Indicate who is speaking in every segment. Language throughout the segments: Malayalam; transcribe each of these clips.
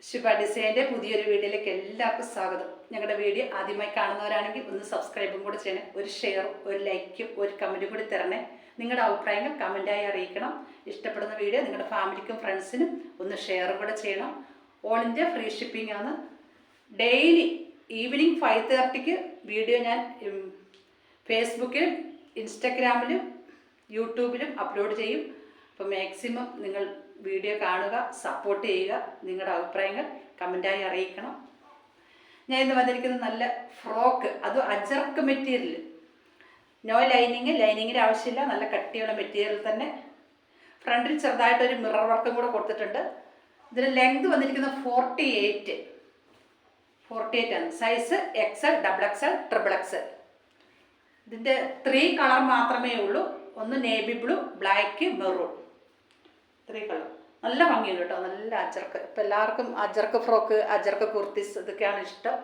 Speaker 1: ശുഭ ഡിസൈൻ്റെ പുതിയൊരു വീഡിയോയിലേക്ക് എല്ലാവർക്കും സ്വാഗതം. ഞങ്ങളുടെ വീഡിയോ ആദ്യമായി കാണുന്നവരാണെങ്കിൽ ഒന്ന് സബ്സ്ക്രൈബും കൂടെ ചെയ്യണേ, ഒരു ഷെയറും ഒരു ലൈക്കും ഒരു കമൻറ്റും കൂടി തരണേ. നിങ്ങളുടെ അഭിപ്രായങ്ങൾ കമൻറ്റായി അറിയിക്കണം. ഇഷ്ടപ്പെടുന്ന വീഡിയോ നിങ്ങളുടെ ഫാമിലിക്കും ഫ്രണ്ട്സിനും ഒന്ന് ഷെയറും കൂടെ ചെയ്യണം. ഓൾ ഇന്ത്യ ഫ്രീ ഷിപ്പിംഗ് ആണ്. ഡെയിലി ഈവനിങ് 5:30 വീഡിയോ ഞാൻ ഫേസ്ബുക്കിലും ഇൻസ്റ്റഗ്രാമിലും യൂട്യൂബിലും അപ്ലോഡ് ചെയ്യും. അപ്പോൾ മാക്സിമം നിങ്ങൾ വീഡിയോ കാണുക, സപ്പോർട്ട് ചെയ്യുക, നിങ്ങളുടെ അഭിപ്രായങ്ങൾ കമൻറ്റായി അറിയിക്കണം. ഞാൻ ഇന്ന് വന്നിരിക്കുന്നത് നല്ല ഫ്രോക്ക്, അതും അജർക്ക് മെറ്റീരിയൽ, നോ ലൈനിങ്ങിൻ്റെ ആവശ്യമില്ല, നല്ല കട്ടിയുള്ള മെറ്റീരിയൽ തന്നെ. ഫ്രണ്ടിൽ ചെറുതായിട്ടൊരു മിറർ വർക്കും കൂടെ കൊടുത്തിട്ടുണ്ട്. ഇതിന് ലെങ്ത് വന്നിരിക്കുന്നത് 48 ആണ്. Size XL, XXL, XXL. ഇതിൻ്റെ 3 കളർ മാത്രമേ ഉള്ളൂ. ഒന്ന് navy blue, black, maroon. 3 colour. നല്ല ഭംഗിയുണ്ട് കേട്ടോ, നല്ല അജർക്ക്. ഇപ്പം എല്ലാവർക്കും അജർക്ക് ഫ്രോക്ക്, അജർക്ക് കുർത്തീസ് ഇതൊക്കെയാണ് ഇഷ്ടം.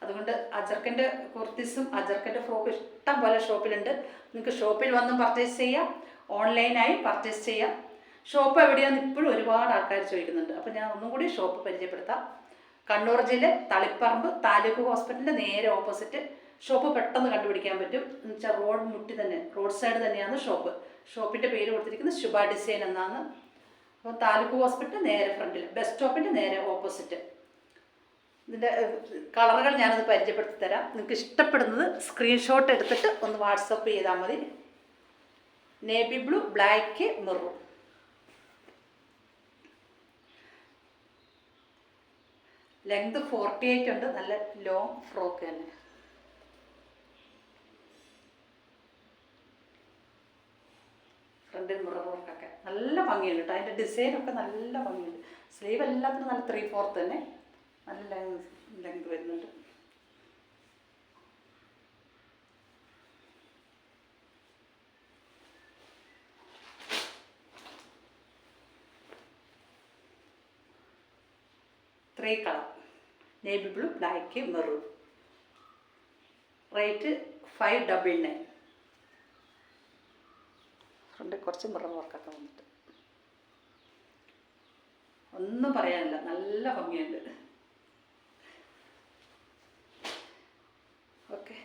Speaker 1: അതുകൊണ്ട് അജർക്കിൻ്റെ കുർത്തീസും അജർക്കിൻ്റെ ഫ്രോക്കും ഇഷ്ടം പോലെ ഷോപ്പിലുണ്ട്. നിങ്ങൾക്ക് ഷോപ്പിൽ വന്നും പർച്ചേസ് ചെയ്യാം, ഓൺലൈനായി പർച്ചേസ് ചെയ്യാം. ഷോപ്പ് എവിടെയാണെന്ന് ഇപ്പോഴും ഒരുപാട് ആൾക്കാർ ചോദിക്കുന്നുണ്ട്. അപ്പോൾ ഞാൻ ഒന്നും കൂടി ഷോപ്പ് പരിചയപ്പെടുത്താം. കണ്ണൂർ ജില്ല തളിപ്പറമ്പ് താലൂക്ക് ഹോസ്പിറ്റലിൻ്റെ നേരെ ഓപ്പോസിറ്റ്. ഷോപ്പ് പെട്ടെന്ന് കണ്ടുപിടിക്കാൻ പറ്റും. എന്ന് വെച്ചാൽ റോഡ് സൈഡ് തന്നെയാണ് ഷോപ്പ്. ഷോപ്പിൻ്റെ പേര് കൊടുത്തിരിക്കുന്നത് ശുഭ ഡിസൈൻ എന്നാണ്. അപ്പോൾ താലൂക്ക് ഹോസ്പിറ്റൽ നേരെ ഫ്രണ്ടിൽ, ബസ് സ്റ്റോപ്പിൻ്റെ നേരെ ഓപ്പോസിറ്റ്. ഇതിൻ്റെ കളറുകൾ ഞാനത് പരിചയപ്പെടുത്തി തരാം. നിങ്ങൾക്ക് ഇഷ്ടപ്പെടുന്നത് സ്ക്രീൻഷോട്ട് എടുത്തിട്ട് ഒന്ന് വാട്സപ്പ് ചെയ്താൽ മതി. Navy blue, black, maroon. Length 48 ഉണ്ട്. നല്ല ലോങ് ഫ്രോക്ക് തന്നെ. ഫ്രണ്ടിൽ മിറർ വർക്കൊക്കെ നല്ല ഭംഗിയുണ്ട് കേട്ടോ. അതിൻ്റെ ഡിസൈനൊക്കെ നല്ല ഭംഗിയുണ്ട്. സ്ലീവ് എല്ലാത്തിനും നല്ല 3/4 തന്നെ, നല്ല ലെങ്ത് വരുന്നുണ്ട്. Three colour, navy blue, black, maroon. Rate 599. ഫ്രണ്ടിൽ കുറച്ച് മിറർ വർക്കൊക്കെ വന്നിട്ട് ഒന്നും പറയാനില്ല, നല്ല ഭംഗിയുണ്ട്. ഓക്കെ,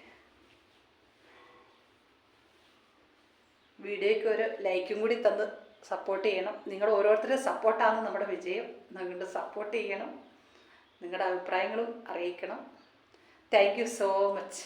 Speaker 1: വീഡിയോയ്ക്ക് ഒരു ലൈക്കും കൂടി തന്ന് സപ്പോർട്ട് ചെയ്യണം. നിങ്ങൾ ഓരോരുത്തരുടെ സപ്പോർട്ടാണ് നമ്മുടെ വിജയം. നിങ്ങളുടെ സപ്പോർട്ട് ചെയ്യണം, നിങ്ങളുടെ അഭിപ്രായങ്ങളും അറിയിക്കണം. Thank you so much.